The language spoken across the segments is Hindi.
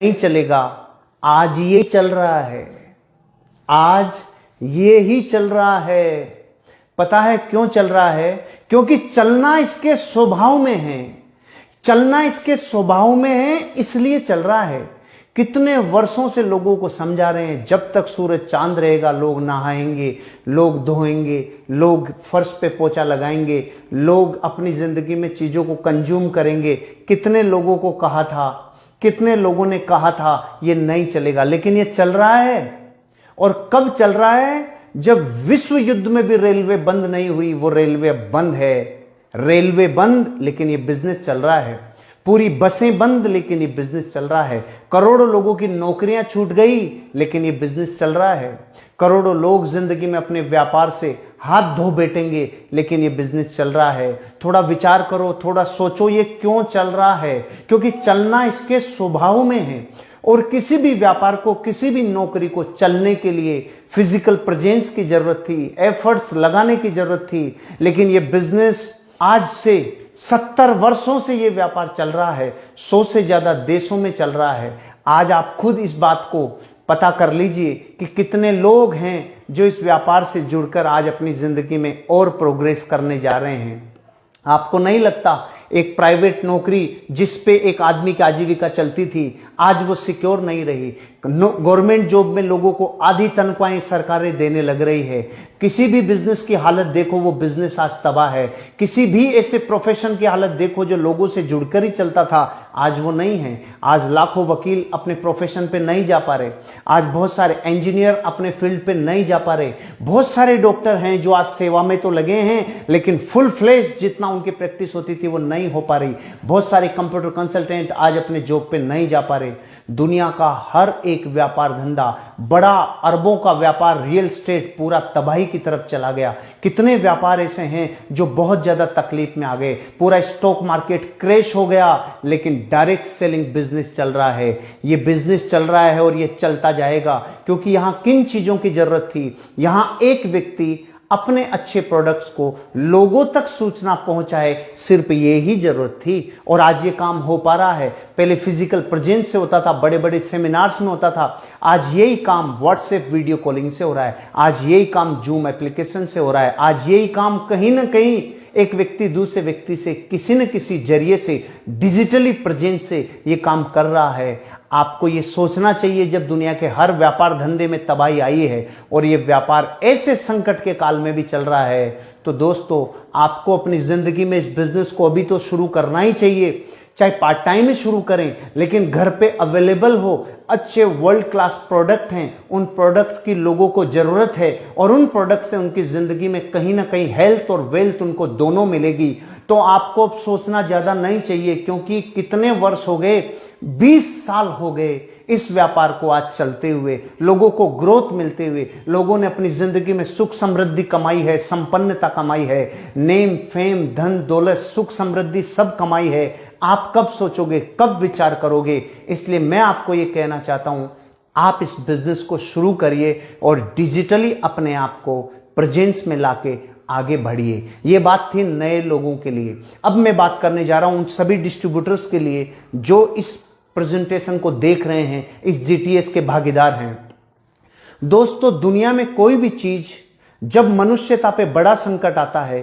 नहीं चलेगा। आज ये चल रहा है, आज ये ही चल रहा है। पता है क्यों चल रहा है? क्योंकि चलना इसके स्वभाव में है, चलना इसके स्वभाव में है, इसलिए चल रहा है। कितने वर्षों से लोगों को समझा रहे हैं, जब तक सूरज चांद रहेगा लोग नहाएंगे, लोग धोएंगे, लोग फर्श पे पोछा लगाएंगे, लोग अपनी जिंदगी में चीजों को कंज्यूम करेंगे। कितने लोगों को कहा था, कितने लोगों ने कहा था ये नहीं चलेगा, लेकिन ये चल रहा है। और कब चल रहा है? जब विश्व युद्ध में भी रेलवे बंद नहीं हुई, वो रेलवे अब बंद है। रेलवे बंद, लेकिन ये बिजनेस चल रहा है। पूरी बसें बंद, लेकिन ये बिजनेस चल रहा है। करोड़ों लोगों की नौकरियां छूट गई, लेकिन ये बिजनेस चल रहा है। करोड़ों लोग जिंदगी में अपने व्यापार से हाथ धो बैठेंगे, लेकिन ये बिजनेस चल रहा है। थोड़ा विचार करो, थोड़ा सोचो, ये क्यों चल रहा है? क्योंकि चलना इसके स्वभाव में है। और किसी भी व्यापार को, किसी भी नौकरी को चलने के लिए फिजिकल प्रेजेंस की जरूरत थी, एफर्ट्स लगाने की जरूरत थी। लेकिन ये बिजनेस आज से 70 वर्षों से ये व्यापार चल रहा है, 100 से ज्यादा देशों में चल रहा है। आज आप खुद इस बात को पता कर लीजिए कि कितने लोग हैं जो इस व्यापार से जुड़कर आज अपनी जिंदगी में और प्रोग्रेस करने जा रहे हैं। आपको नहीं लगता एक प्राइवेट नौकरी जिस पे एक आदमी की आजीविका चलती थी, आज वो सिक्योर नहीं रही? गवर्नमेंट जॉब में लोगों को आधी तनख्वाहें सरकारें देने लग रही है। किसी भी बिजनेस की हालत देखो, वो बिजनेस आज तबाह है। किसी भी ऐसे प्रोफेशन की हालत देखो जो लोगों से जुड़कर ही चलता था, आज वो नहीं है। आज लाखों वकील अपने प्रोफेशन पे नहीं जा पा रहे, आज बहुत सारे इंजीनियर अपने फील्ड पे नहीं जा पा रहे, बहुत सारे डॉक्टर हैं जो आज सेवा में तो लगे हैं, लेकिन फुल फ्लेज जितना उनकी प्रैक्टिस होती थी वो नहीं हो पा रही। बहुत सारे कंप्यूटर कंसल्टेंट आज अपने जॉब पे नहीं जा पा रहे। दुनिया का हर एक व्यापार धंधा, बड़ा अरबों का व्यापार, रियल एस्टेट पूरा तबाही की तरफ चला गया। कितने व्यापार ऐसे हैं जो बहुत ज्यादा तकलीफ में आ गए। पूरा स्टॉक मार्केट क्रैश हो गया, लेकिन डायरेक्ट सेलिंग बिजनेस चल रहा है। ये बिजनेस चल रहा है और ये चलता जाएगा, क्योंकि यहां किन चीजों की जरूरत थी? यहां एक व्यक्ति अपने अच्छे प्रोडक्ट्स को लोगों तक सूचना पहुंचाए, सिर्फ ये ही जरूरत थी। और आज ये काम हो पा रहा है। पहले फिजिकल प्रेजेंस से होता था, बड़े बड़े सेमिनार्स में होता था, आज यही काम व्हाट्सएप वीडियो कॉलिंग से हो रहा है, आज यही काम जूम एप्लीकेशन से हो रहा है, आज यही काम कहीं ना कहीं एक व्यक्ति दूसरे व्यक्ति से किसी न किसी जरिए से, डिजिटली प्रेजेंस से ये काम कर रहा है। आपको ये सोचना चाहिए, जब दुनिया के हर व्यापार धंधे में तबाही आई है और ये व्यापार ऐसे संकट के काल में भी चल रहा है, तो दोस्तों आपको अपनी जिंदगी में इस बिजनेस को अभी तो शुरू करना ही चाहिए। चाहे पार्ट टाइम ही शुरू करें, लेकिन घर पे अवेलेबल हो। अच्छे वर्ल्ड क्लास प्रोडक्ट हैं, उन प्रोडक्ट की लोगों को जरूरत है, और उन प्रोडक्ट से उनकी जिंदगी में कहीं ना कहीं हेल्थ और वेल्थ उनको दोनों मिलेगी। तो आपको अब सोचना ज्यादा नहीं चाहिए, क्योंकि कितने वर्ष हो गए, 20 साल हो गए इस व्यापार को आज चलते हुए, लोगों को ग्रोथ मिलते हुए। लोगों ने अपनी जिंदगी में सुख समृद्धि कमाई है, संपन्नता कमाई है, नेम फेम धन दौलत सुख समृद्धि सब कमाई है। आप कब सोचोगे, कब विचार करोगे? इसलिए मैं आपको ये कहना चाहता हूं, आप इस बिजनेस को शुरू करिए और डिजिटली अपने आप को प्रेजेंस में लाके आगे बढ़िए। ये बात थी नए लोगों के लिए। अब मैं बात करने जा रहा हूं उन सभी डिस्ट्रीब्यूटर्स के लिए जो इस प्रेजेंटेशन को देख रहे हैं, इस जीटीएस के भागीदार हैं। दोस्तों, दुनिया में कोई भी चीज जब मनुष्यता पे बड़ा संकट आता है,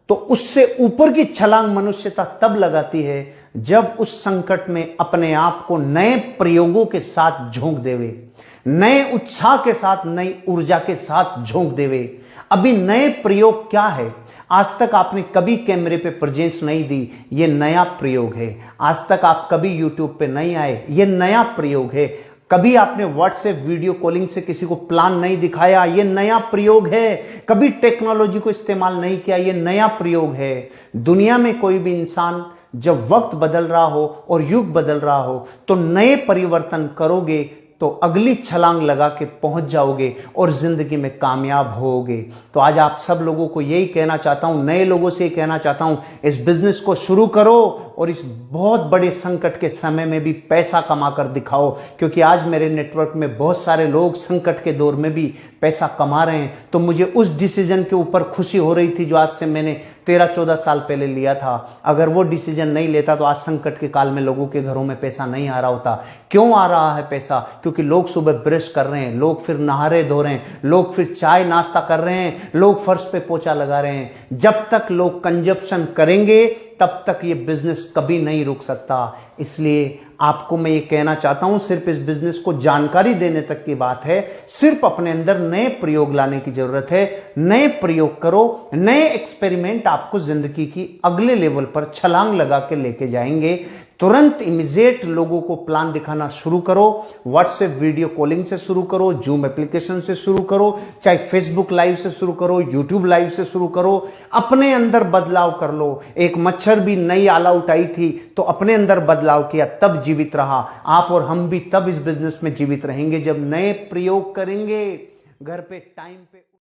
तो उससे ऊपर की छलांग मनुष्यता तब लगाती है जब उस संकट में अपने आप को नए प्रयोगों के साथ झोंक देवे, नए उत्साह के साथ, नई ऊर्जा के साथ झोंक देवे। अभी नए प्रयोग क्या है? आज तक आपने कभी कैमरे पे प्रेजेंस नहीं दी, ये नया प्रयोग है। आज तक आप कभी यूट्यूब पे नहीं आए, ये नया प्रयोग है। कभी आपने व्हाट्सएप वीडियो कॉलिंग से किसी को प्लान नहीं दिखाया, ये नया प्रयोग है। कभी टेक्नोलॉजी को इस्तेमाल नहीं किया, ये नया प्रयोग है। दुनिया में कोई भी इंसान जब वक्त बदल रहा हो और युग बदल रहा हो, तो नए परिवर्तन करोगे तो अगली छलांग लगा के पहुंच जाओगे और जिंदगी में कामयाब होगे। तो आज आप सब लोगों को यही कहना चाहता हूं, नए लोगों से कहना चाहता हूं, इस बिजनेस को शुरू करो और इस बहुत बड़े संकट के समय में भी पैसा कमा कर दिखाओ, क्योंकि आज मेरे नेटवर्क में बहुत सारे लोग संकट के दौर में भी पैसा कमा रहे हैं। तो मुझे उस डिसीजन के ऊपर खुशी हो रही थी जो आज से मैंने 13-14 साल पहले लिया था। अगर वो डिसीजन नहीं लेता तो आज संकट के काल में लोगों के घरों में पैसा नहीं आ रहा होता। क्यों आ रहा है पैसा? क्योंकि लोग सुबह ब्रश कर रहे हैं, लोग फिर नहा धो रहे हैं, लोग फिर चाय नाश्ता कर रहे हैं, लोग फर्श पे पोछा लगा रहे हैं। जब तक लोग कंजप्शन करेंगे तब तक ये बिजनेस कभी नहीं रुक सकता। इसलिए आपको मैं ये कहना चाहता हूं, सिर्फ इस बिजनेस को जानकारी देने तक की बात है, सिर्फ अपने अंदर नए प्रयोग लाने की जरूरत है। नए प्रयोग करो, नए एक्सपेरिमेंट आपको जिंदगी की अगले लेवल पर छलांग लगा के लेके जाएंगे। तुरंत इमीडिएट लोगों को प्लान दिखाना शुरू करो। व्हाट्सएप वीडियो कॉलिंग से शुरू करो, जूम एप्लीकेशन से शुरू करो, चाहे फेसबुक लाइव से शुरू करो, यूट्यूब लाइव से शुरू करो। अपने अंदर बदलाव कर लो। एक मच्छर भी नई आल आउट आई थी तो अपने अंदर बदलाव किया, तब जीवित रहा। आप और हम भी तब इस बिजनेस में जीवित रहेंगे जब नए प्रयोग करेंगे। घर पे टाइम पे